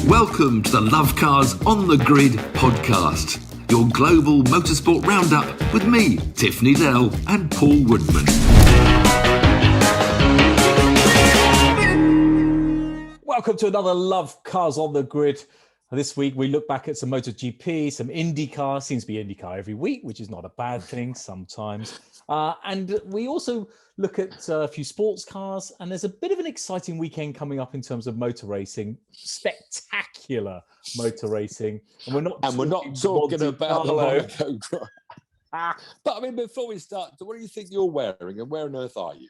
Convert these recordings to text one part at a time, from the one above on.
Welcome to the Lovecars on the Grid podcast, your global motorsport roundup with me, Tiff Needell, and Paul Woodman. Welcome to another Lovecars on the Grid. This week we look back at some Motogp, some Indycar. Seems to be Indycar every week, which is not a bad thing sometimes. And we also look at a few sports cars, and there's a bit of an exciting weekend coming up in terms of motor racing, spectacular motor racing. And we're not talking about the Monaco Grand Prix. But I mean, before we start, what do you think you're wearing, and where on earth are you?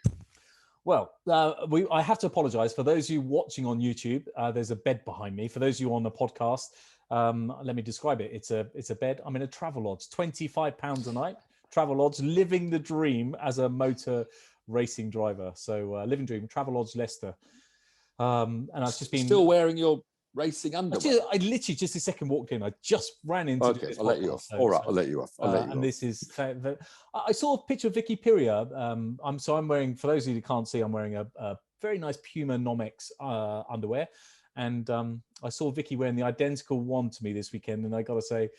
Well, I have to apologise for those of you watching on YouTube. There's a bed behind me. For those of you on the podcast, let me describe it. It's a bed. I'm in a Travelodge, £25 a night. Travelodge, living the dream as a motor racing driver. So living dream, Travelodge Leicester. And I've just been still wearing your racing underwear. I literally just a second walked in. I just ran into. Okay, I'll let you off. All right, I'll let you off. And this is. I saw a picture of Vicky Piria. I'm wearing. For those of you who can't see, I'm wearing a very nice Puma Nomex underwear, and I saw Vicky wearing the identical one to me this weekend, and I got to say,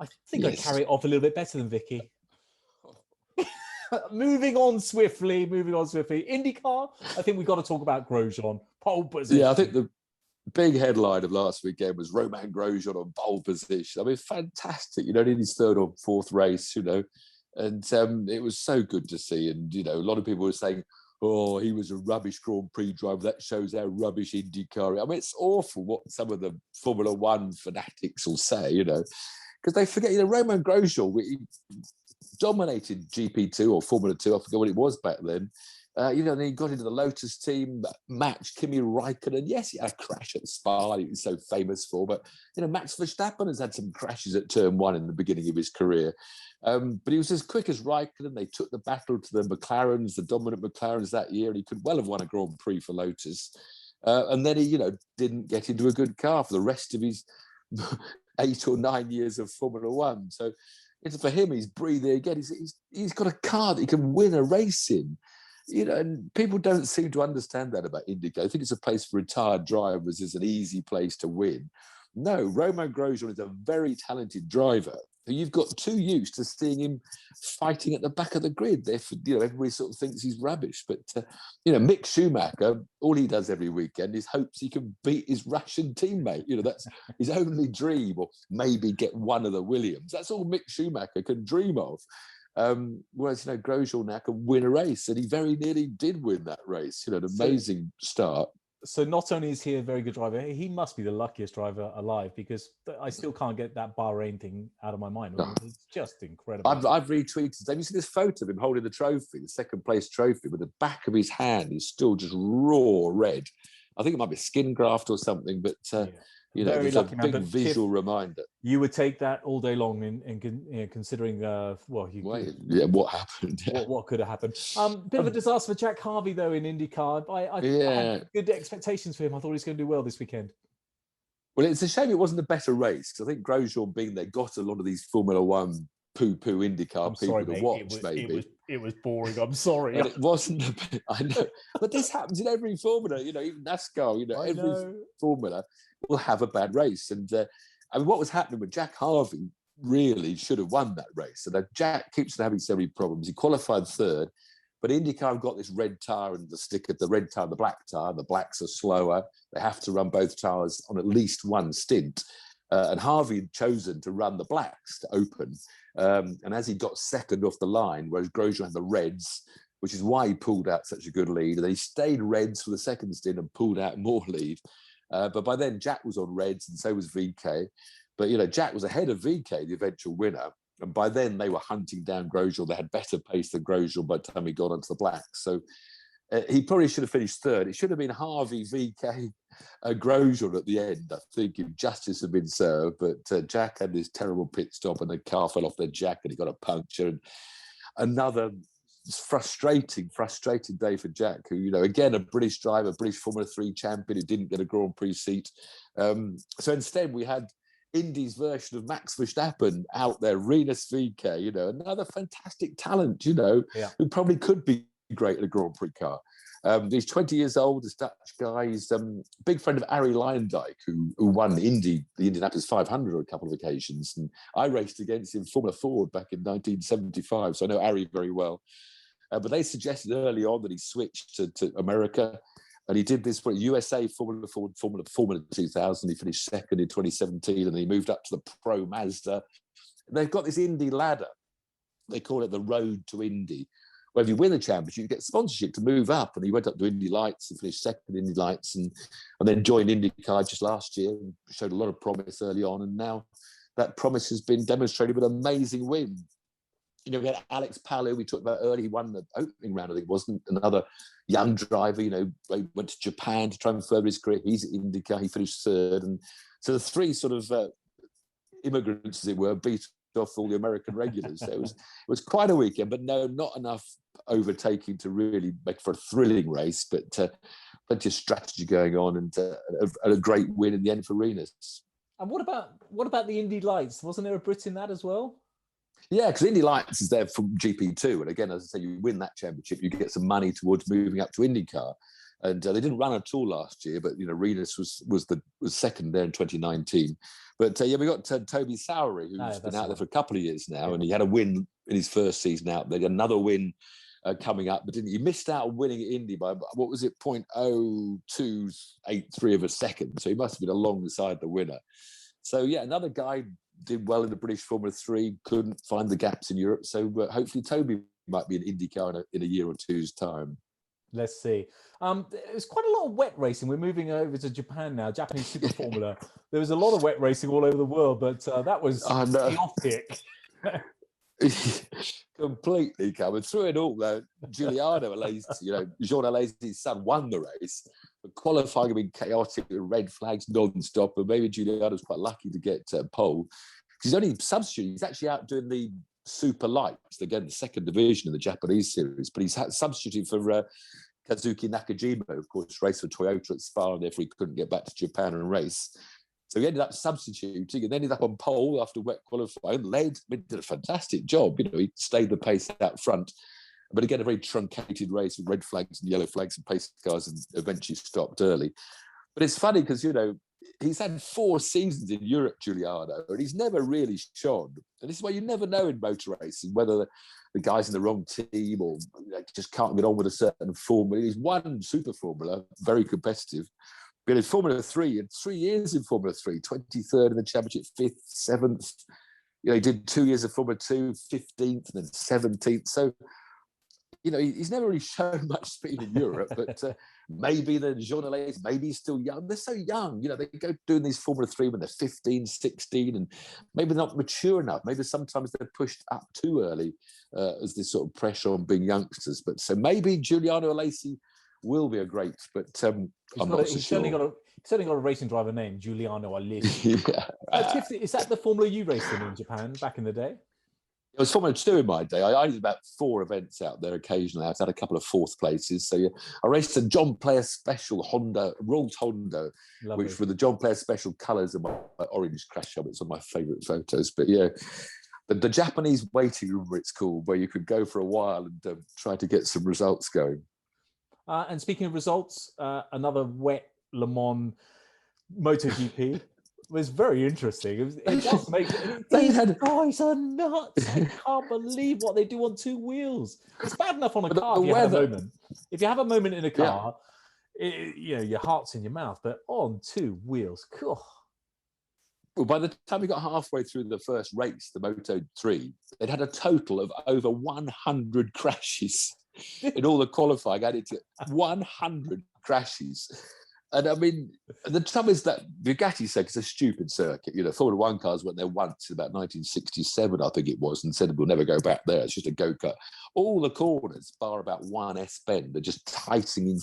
I think I carry it off a little bit better than Vicky. Moving on swiftly. IndyCar. I think we've got to talk about Grosjean. Pole position. Yeah, I think the big headline of last weekend was Roman Grosjean on pole position. I mean, fantastic. In his third or fourth race, and it was so good to see. And, a lot of people were saying, oh, he was a rubbish Grand Prix driver. That shows how rubbish IndyCar. I mean, it's awful what some of the Formula One fanatics will say, because they forget, Roman Grosjean, he dominated GP2 or Formula 2, I forget what it was back then. And he got into the Lotus team, matched Kimi Räikkönen. Yes, he had a crash at Spa, he was so famous for, but, Max Verstappen has had some crashes at Turn 1 in the beginning of his career. But he was as quick as Räikkönen. They took the battle to the McLarens, the dominant McLarens that year, and he could well have won a Grand Prix for Lotus. And then he, didn't get into a good car for the rest of his 8 or 9 years of Formula One. So for him, he's breathing again. He's got a car that he can win a race in. And people don't seem to understand that about IndyCar. I think it's a place for retired drivers. It's an easy place to win. No, Roman Grosjean is a very talented driver who you've got too used to seeing him fighting at the back of the grid. Therefore, everybody sort of thinks he's rubbish. But, Mick Schumacher, all he does every weekend is hopes he can beat his Russian teammate. That's his only dream, or maybe get one of the Williams. That's all Mick Schumacher can dream of. Whereas, Grosjean now can win a race, and he very nearly did win that race. An amazing start. So not only is he a very good driver, he must be the luckiest driver alive, because I still can't get that Bahrain thing out of my mind. No. It's just incredible. I've retweeted. Have you seen this photo of him holding the trophy, the second place trophy, with the back of his hand is still just raw red? I think it might be skin graft or something, but very lucky, a big visual reminder. You would take that all day long, in considering what happened? What could have happened? Bit of a disaster for Jack Harvey though in IndyCar. I had good expectations for him. I thought he was going to do well this weekend. Well, it's a shame it wasn't a better race, because I think Grosjean being there got a lot of these Formula One poo-poo IndyCar people to watch. It was boring. I'm sorry. But it wasn't. I know, but this happens in every Formula. Even NASCAR. Every Formula will have a bad race. And what was happening with Jack Harvey really should have won that race. And Jack keeps having so many problems. He qualified third, but IndyCar have got this red tyre and the sticker, the red tyre, the black tyre. The blacks are slower. They have to run both tyres on at least one stint. And Harvey had chosen to run the blacks to open. And as he got second off the line, whereas Grosjean had the reds, which is why he pulled out such a good lead. And he stayed reds for the second stint and pulled out more lead. But by then, Jack was on reds, and so was Veekay. But, Jack was ahead of Veekay, the eventual winner. And by then, they were hunting down Grosjean. They had better pace than Grosjean by the time he got onto the blacks. So he probably should have finished third. It should have been Harvey, Veekay, Grosjean at the end, I think, if justice had been served. But Jack had this terrible pit stop, and the car fell off their jack, and he got a puncture. And another frustrating day for Jack, who, again, a British driver, British Formula 3 champion who didn't get a Grand Prix seat. So instead, we had Indy's version of Max Verstappen out there, Reenus Veekay, another fantastic talent, who probably could be great at a Grand Prix car. He's 20 years old, this Dutch guy. He's a big friend of Arie Luyendyk, who won the Indianapolis 500 on a couple of occasions. And I raced against him in Formula Ford back in 1975, so I know Arie very well. But they suggested early on that he switched to America. And he did this for USA Formula 2000. He finished second in 2017, and he moved up to the Pro Mazda. And they've got this Indy ladder. They call it the Road to Indy, where if you win the championship, you get sponsorship to move up. And he went up to Indylights and finished second in Indylights, and then joined Indycar just last year and showed a lot of promise early on. And now that promise has been demonstrated with an amazing win. You know, we had Alex Palou, we talked about earlier. He won the opening round, I think, wasn't another young driver. You know, he went to Japan to try and further his career. He's at IndyCar, he finished third. And so the three sort of immigrants, as it were, beat off all the American regulars. So it was quite a weekend, but no, not enough overtaking to really make for a thrilling race, but plenty of strategy going on, and a great win in the end for Reenus. And what about the Indylights? Wasn't there a Brit in that as well? Yeah, because Indylights is there from GP2, and again, as I say, you win that championship, you get some money towards moving up to IndyCar. And they didn't run at all last year, but you know, Reenus was second there in 2019. But yeah, we got Toby Sowery, who's been out there for a couple of years now, and he had a win in his first season out there. Another win coming up, but he missed out on winning at Indy by, what was it, 0.0283 of a second. So he must have been alongside the winner. So yeah, another guy did well in the British Formula 3, couldn't find the gaps in Europe. So hopefully Toby might be in IndyCar in a year or two's time. Let's see. There's quite a lot of wet racing. We're moving over to Japan now, Japanese Super Formula. There was a lot of wet racing all over the world, but that was chaotic. Completely covered. Through it all, Guiliano Aleso, Jean Aleso's son won the race. But qualifying had been chaotic with red flags non-stop, and maybe Giuliano's quite lucky to get pole. He's only substituting. He's actually out doing the Super Lights, again, the second division in the Japanese series, but he's substituting for Kazuki Nakajima, of course, raced for Toyota at Spa, and therefore he couldn't get back to Japan and race. So he ended up substituting and ended up on pole after wet qualifying, did a fantastic job. He stayed the pace out front. But again, a very truncated race with red flags and yellow flags and pace cars, and eventually stopped early. But it's funny because, he's had 4 seasons in Europe, Guiliano, and he's never really shone. And this is why you never know in motor racing whether the guy's in the wrong team or just can't get on with a certain formula. He's won Super Formula, very competitive. But in Formula 3, in 3 years in Formula 3, 23rd in the championship, 5th, 7th. He did 2 years of Formula 2, 15th and then 17th. So, he's never really shown much speed in Europe, but maybe the Jean Aleso, maybe he's still young. They're so young, they go doing these Formula 3 when they're 15, 16, and maybe they're not mature enough. Maybe sometimes they're pushed up too early as this sort of pressure on being youngsters. But so maybe Guiliano Aleso will be a great, but I'm not so sure. He's certainly got a racing driver name, Guiliano Aleso. Yeah. Tiff, is that the Formula you raced in Japan back in the day? It was Formula 2 in my day. I did about 4 events out there occasionally. I've had a couple of 4th places. So I raced a John Player Special Honda, Rolls Honda, Lovely. Which were the John Player Special colours of my orange crash helmet. It's one of my favourite photos. But yeah, the Japanese waiting room, it's called, where you could go for a while and try to get some results going. And speaking of results, another wet Le Mans MotoGP. Was very interesting. It does make these guys are nuts. I can't believe what they do on 2 wheels. It's bad enough on a car if you have a moment. If you have a moment in a car, your heart's in your mouth. But on 2 wheels, cool. Well, by the time we got halfway through the first race, the Moto 3, they'd had a total of over 100 crashes in all the qualifying. Added to 100 crashes. And I mean, the trouble is that Bugatti said it's a stupid circuit. Formula 1 cars went there once in about 1967, I think it was, and said we'll never go back there. It's just a go-kart. All the corners, bar about 1 S-bend, are just tightening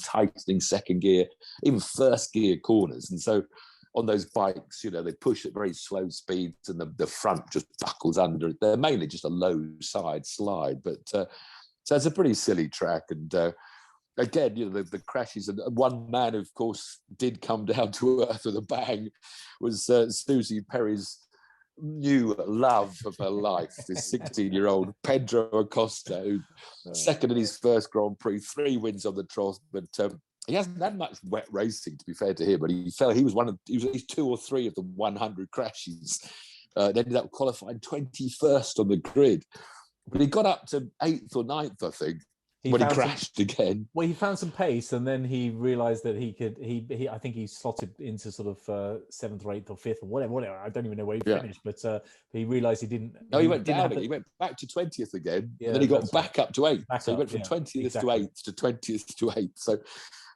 second gear, even first gear corners. And so on those bikes, they push at very slow speeds and the front just buckles under. They're mainly just a low side slide. But so it's a pretty silly track. And again, the crashes, and one man, of course, did come down to earth with a bang, was Suzi Perry's new love of her life, this 16-year-old Pedro Acosta, who second in his first Grand Prix, 3 wins on the Tross, but he hasn't had much wet racing, to be fair to him. But he was at least 2 or 3 of the 100 crashes. They ended up qualifying 21st on the grid, but he got up to 8th or 9th, I think. He crashed again. Well, he found some pace, and then he realised that he could. I think he slotted into sort of 7th or 8th or 5th or whatever. I don't even know where he finished, but he realised he didn't. No, he went down. He went back to 20th again, and then he got back up to 8th. So he went from 20th to 8th to 20th to 8th. So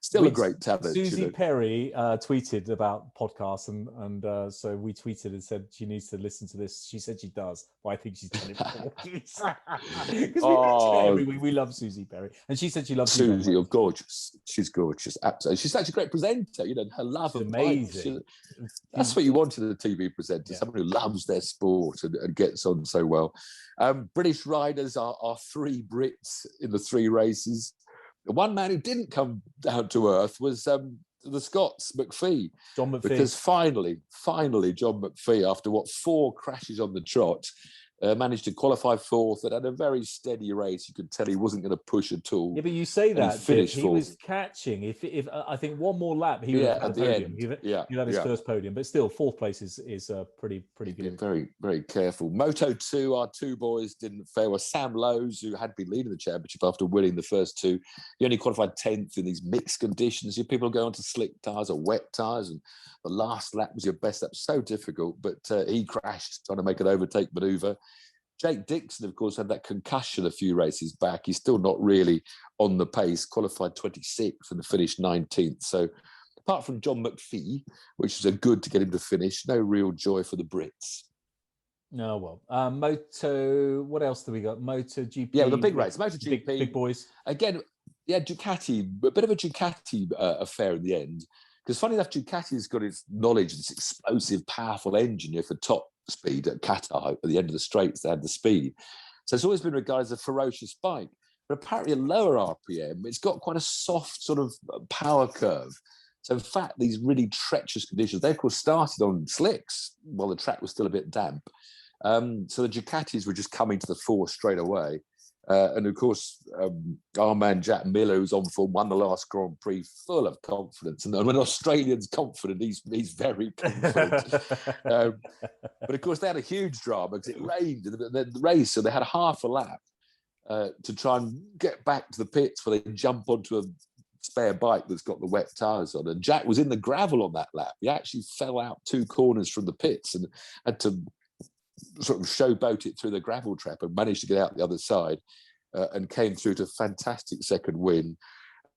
still a great talent. Suzi Perry tweeted about podcasts, and so we tweeted and said she needs to listen to this. She said she does, but I think she's done it before. Because we love Suzi Perry, and she said she loves Suzi. Oh, gorgeous! She's gorgeous, absolutely. She's such a great presenter. Her love of amazing. That's what you want in a TV presenter: someone who loves their sport and gets on so well. British riders are 3 Brits in the 3 races. The one man who didn't come down to earth was the Scots, McPhee. John McPhee. Because finally, John McPhee, after 4 crashes on the trot, managed to qualify 4th and had a very steady race. You could tell he wasn't going to push at all. Yeah, but you say that he was catching. If I think one more lap, he would have had a podium. He'd had his first podium, but still 4th place is pretty good. Very, very careful. Moto 2, our 2 boys didn't fare well. Sam Lowes, who had been leading the championship after winning the first 2, he only qualified 10th in these mixed conditions. People go onto slick tyres or wet tyres, and the last lap was your best lap. So difficult, but he crashed trying to make an overtake manoeuvre. Jake Dixon, of course, had that concussion a few races back. He's still not really on the pace, qualified 26th and finished 19th. So apart from John McPhee, which was a good to get him to finish, no real joy for the Brits. No, well, Moto, what else do we got? MotoGP. Yeah, the big race, MotoGP. Big boys. Again, Ducati, a bit of a Ducati affair in the end. Because funny enough, Ducati's got its knowledge, this explosive, powerful engine for top speed at Qatar. At the end of the straights, they had the speed. So it's always been regarded as a ferocious bike. But apparently, a lower RPM, it's got quite a soft sort of power curve. So in fact, these really treacherous conditions, they of course started on slicks while the track was still a bit damp. So the Ducatis were just coming to the fore straight away. And of course, our man Jack Miller, who's on form, won the last Grand Prix full of confidence. And when an Australian's confident, he's very confident. But of course, they had a huge drama because it rained in the race. So they had half a lap to try and get back to the pits where they jump onto a spare bike that's got the wet tyres on. And Jack was in the gravel on that lap. He actually fell out 2 corners from the pits and had to sort of showboat it through the gravel trap and managed to get out the other side and came through to a fantastic second win.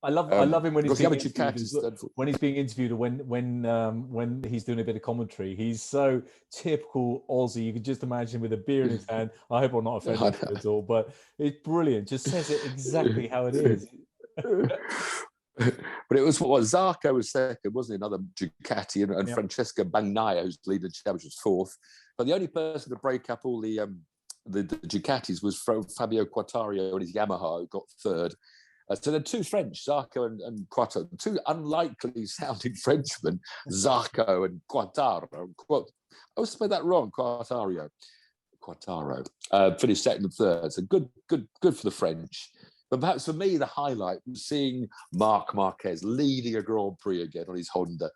I love him when he's being interviewed or when he's doing a bit of commentary. He's so typical Aussie. You can just imagine with a beer in his hand. I hope I'm not offended at all, but it's brilliant. Just says it exactly how it is. But it was Zarco was second, wasn't he? Another Ducati, and Francesca Bagnaia, who's leading the championship, was 4th. But the only person to break up all the Ducatis was Fabio Quartararo and his Yamaha, who got 3rd. So there are 2 French, Zarco and Quartararo, 2 unlikely sounding Frenchmen, Zarco and Quartararo. I always spelled that wrong, Quartararo, finished 2nd and 3rd. So good for the French. But perhaps for me, the highlight was seeing Marc Marquez leading a Grand Prix again on his Honda.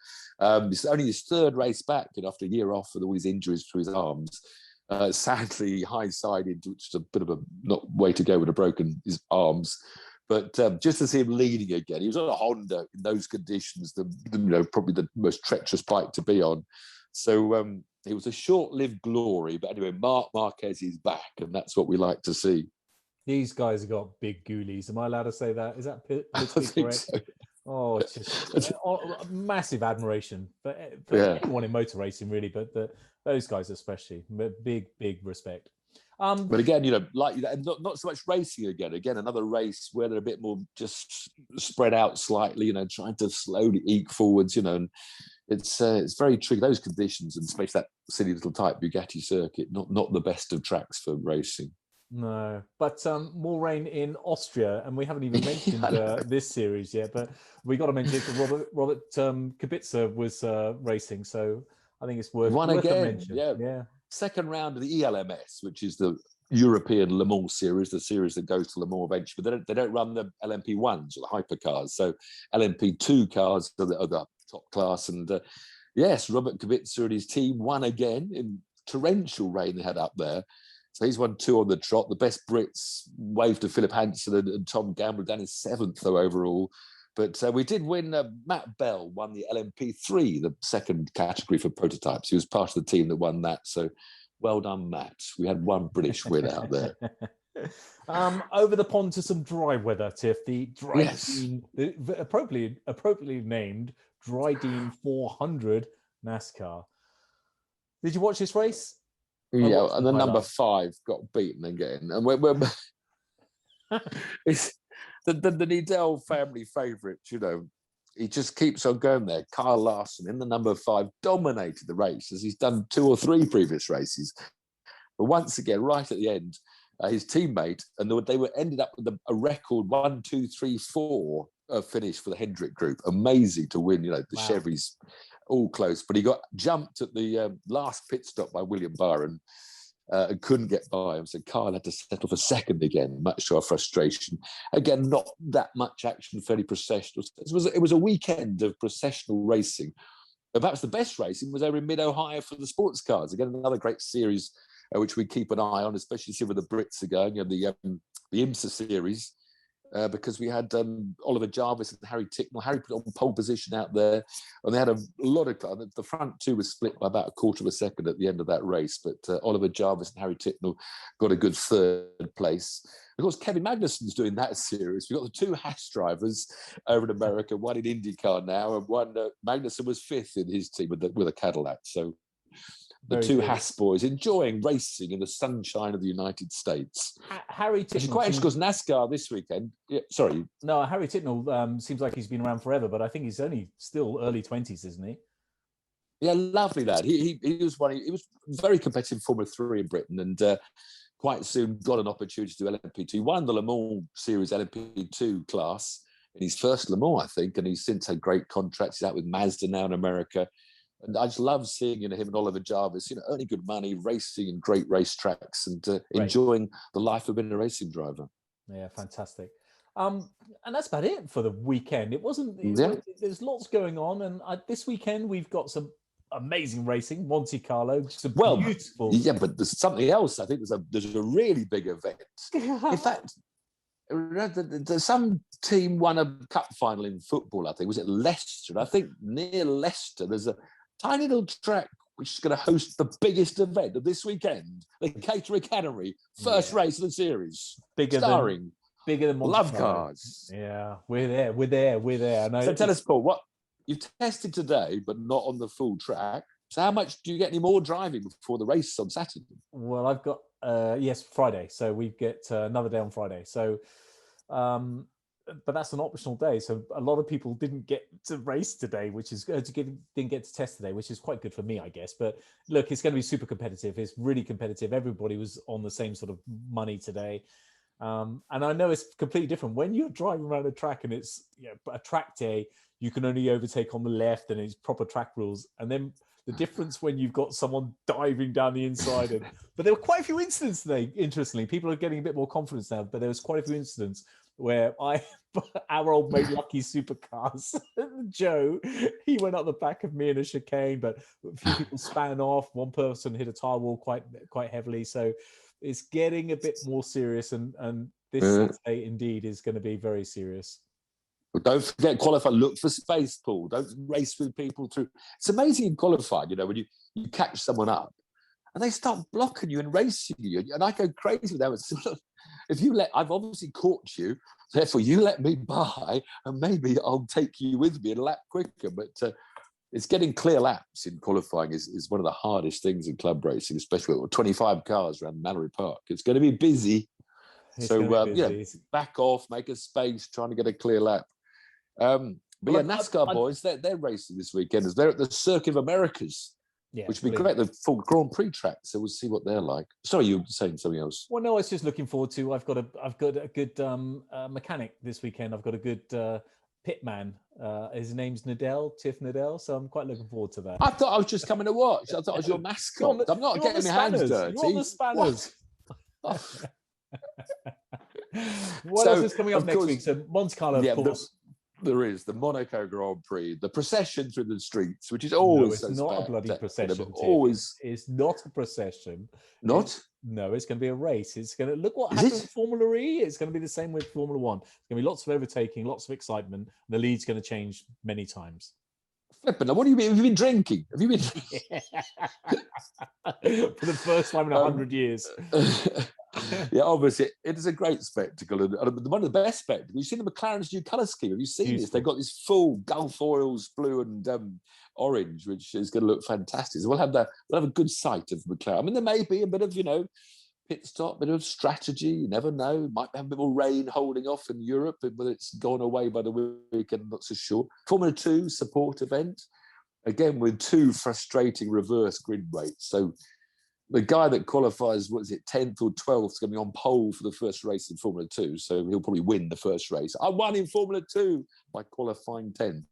It's only his 3rd race back, after a year off with all his injuries to his arms. Sadly, high-sided, which is a bit of a not way to go, would have broken his arms. But just to see him leading again, he was on a Honda in those conditions, probably the most treacherous bike to be on. So it was a short-lived glory. But anyway, Marc Marquez is back, and that's what we like to see. These guys have got big ghoulies. Am I allowed to say that? Is that politically correct? So. Oh, it's just massive admiration for anyone in motor racing, really, but those guys especially. Big respect. But again, not so much racing again. Again, another race where they're a bit more just spread out slightly, trying to slowly eke forwards, and it's very tricky. Those conditions, and especially that silly little type Bugatti circuit, not the best of tracks for racing. No, but more rain in Austria, and we haven't even mentioned this series yet. But we got to mention it. Robert Kubica was racing, so I think it's worth a mention. Yeah. second round of the ELMS, which is the European Le Mans series, the series that goes to Le Mans eventually, but they don't run the LMP1s or the hypercars. So LMP2 cars are the top class. And yes, Robert Kubica and his team won again in torrential rain they had up there. So he's won 2 on the trot. The best Brits waved to Philip Hansen and Tom Gamble down in 7th though overall. But we did win. Matt Bell won the LMP3, the second category for prototypes. He was part of the team that won that. So well done, Matt. We had one British win out there. Over the pond to some dry weather, Tiff. The dry Yes. the appropriately named Dryden 400 NASCAR. Did you watch this race? Yeah, and the number 5 got beaten again. And we're it's the Needell family favourite, you know. He just keeps on going there. Kyle Larson in the number 5 dominated the race, as he's done 2 or 3 previous races. But once again, right at the end, his teammate, and they were ended up with a record 1, 2, 3, 4 finish for the Hendrick group. Amazing to win, you know, the Chevys all close. But he got jumped at the last pit stop by William Byron and couldn't get by him. So Kyle had to settle for second again, much to our frustration. Again, not that much action, fairly processional. It was a weekend of processional racing. But perhaps the best racing was over in mid-Ohio for the sports cars. Again, another great series which we keep an eye on, especially see where the Brits are going, you know, the IMSA series. Because we had Oliver Jarvis and Harry Ticknell. Harry put on pole position out there, and they had a lot of the front 2 was split by about a quarter of a second at the end of that race. But Oliver Jarvis and Harry Ticknell got a good 3rd place. Of course, Kevin Magnussen's doing that series. We've got the 2 Haas drivers over in America, one in IndyCar now, and one Magnussen was 5th in his team with a Cadillac. So the 2 Haas boys enjoying racing in the sunshine of the United States. Harry Ticknell. Which is quite interesting because NASCAR this weekend. Yeah, sorry. No, Harry Ticknell seems like he's been around forever, but I think he's only still early 20s, isn't he? Yeah, lovely lad. He was he was very competitive in Formula 3 in Britain, and quite soon got an opportunity to do LMP2. He won the Le Mans Series LMP2 class in his first Le Mans, I think, and he's since had great contracts. He's out with Mazda now in America. And I just love seeing, you know, him and Oliver Jarvis, you know, earning good money, racing in great racetracks, and enjoying the life of being a racing driver. Yeah, fantastic. And that's about it for the weekend. There's lots going on, and this weekend we've got some amazing racing. Monte Carlo, beautiful. Yeah, but there's something else. I think there's a really big event. In fact, some team won a cup final in football. I think was it Leicester. I think near Leicester there's a tiny little track which is going to host the biggest event of this weekend, the Caterham Cannery, first race of the series, bigger than Lovecars. Yeah, we're there. So tell us, Paul, what you've tested today, but not on the full track. So how much do you get any more driving before the race on Saturday? Well, I've got Friday, so we get another day on Friday. So, but that's an optional day. So a lot of people didn't get to race today, which is didn't get to test today, which is quite good for me, I guess. But look, it's going to be super competitive. It's really competitive. Everybody was on the same sort of money today. And I know it's completely different when you're driving around a track and it's a track day. You can only overtake on the left, and it's proper track rules. And then the difference when you've got someone diving down the inside. But there were quite a few incidents today. Interestingly, people are getting a bit more confidence now. But there was quite a few incidents where our old mate Lucky Supercars, Joe, he went up the back of me in a chicane, but a few people span off. One person hit a tire wall quite heavily. So it's getting a bit more serious, and this Saturday indeed is going to be very serious. But don't forget, qualify. Look for space, Paul. Don't race with people through. It's amazing in qualifying, when you catch someone up and they start blocking you and racing you, and I go crazy with that. If I've obviously caught you, therefore you let me by, and maybe I'll take you with me a lap quicker. But it's getting clear laps in qualifying is one of the hardest things in club racing, especially with 25 cars around Mallory Park. It's going to be busy. Back off, make a space, trying to get a clear lap. NASCAR boys, they're racing this weekend. They're at the Circuit of Americas, which would be great, the full Grand Prix track. So we'll see what they're like. Sorry, you were saying something else. Well, no, I was just looking forward to. I've got a good mechanic this weekend. I've got a good pitman. His name's Tiff Nadell. So I'm quite looking forward to that. I thought I was just coming to watch. I thought I was your mascot. I'm not getting my hands dirty. You're on the spanners. What So, else is coming up next week? So Monte Carlo, of course. There is the Monaco Grand Prix, the procession through the streets, which is always it's not a bloody procession. Always, it's not a procession. Not? No, it's going to be a race. It's going to look what happened with Formula E. It's going to be the same with Formula One. There's going to be lots of overtaking, lots of excitement. The lead's going to change many times. Flipping. What do you mean? Have you been drinking? Have you been for the first time in 100 years? Yeah, obviously, it is a great spectacle, and one of the best spectacles. You've seen the McLaren's new colour scheme. Have you seen this? They've got this full Gulf oils blue and orange, which is going to look fantastic. So we'll have a good sight of McLaren. I mean, there may be a bit of pit stop, a bit of strategy. You never know. Might have a bit more rain holding off in Europe, whether it's gone away by the weekend. I'm not so sure. Formula 2 support event, again with 2 frustrating reverse grid rates. So the guy that qualifies, 10th or 12th, is going to be on pole for the first race in Formula 2. So he'll probably win the first race. I won in Formula 2 by qualifying 10th.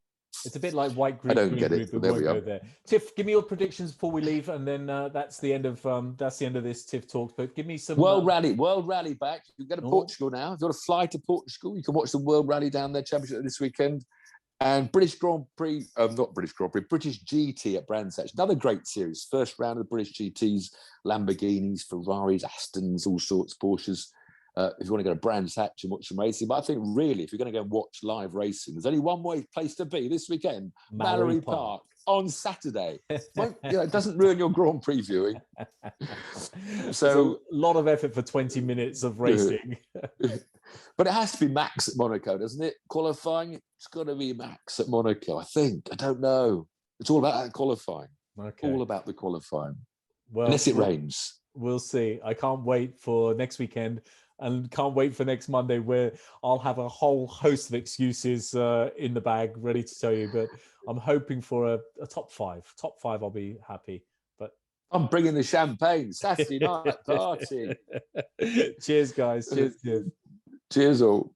It's a bit like white group. I don't get it. But there we are. There. Tiff, give me your predictions before we leave, and then that's the end of this Tiff Talks. But give me some World Rally back. You can go to Portugal now. If you want to fly to Portugal, you can watch the World Rally down there, Championship this weekend. And British GT at Brands Hatch. Another great series. First round of the British GTs, Lamborghinis, Ferraris, Astons, all sorts, Porsches. If you want to go to Brands Hatch and watch some racing. But I think really, if you're going to go and watch live racing, there's only one place to be this weekend. Mallory Park on Saturday. It doesn't ruin your Grand Prix viewing. So a lot of effort for 20 minutes of racing. But it has to be Max at Monaco, doesn't it? Qualifying, it's got to be Max at Monaco, I think. I don't know. It's all about that qualifying. Okay. All about the qualifying. Well, unless it rains. We'll see. I can't wait for next weekend. And can't wait for next Monday, where I'll have a whole host of excuses in the bag ready to tell you. But I'm hoping for a top 5. Top 5, I'll be happy. But I'm bringing the champagne. Saturday night party. Cheers, guys. Cheers. Cheers all.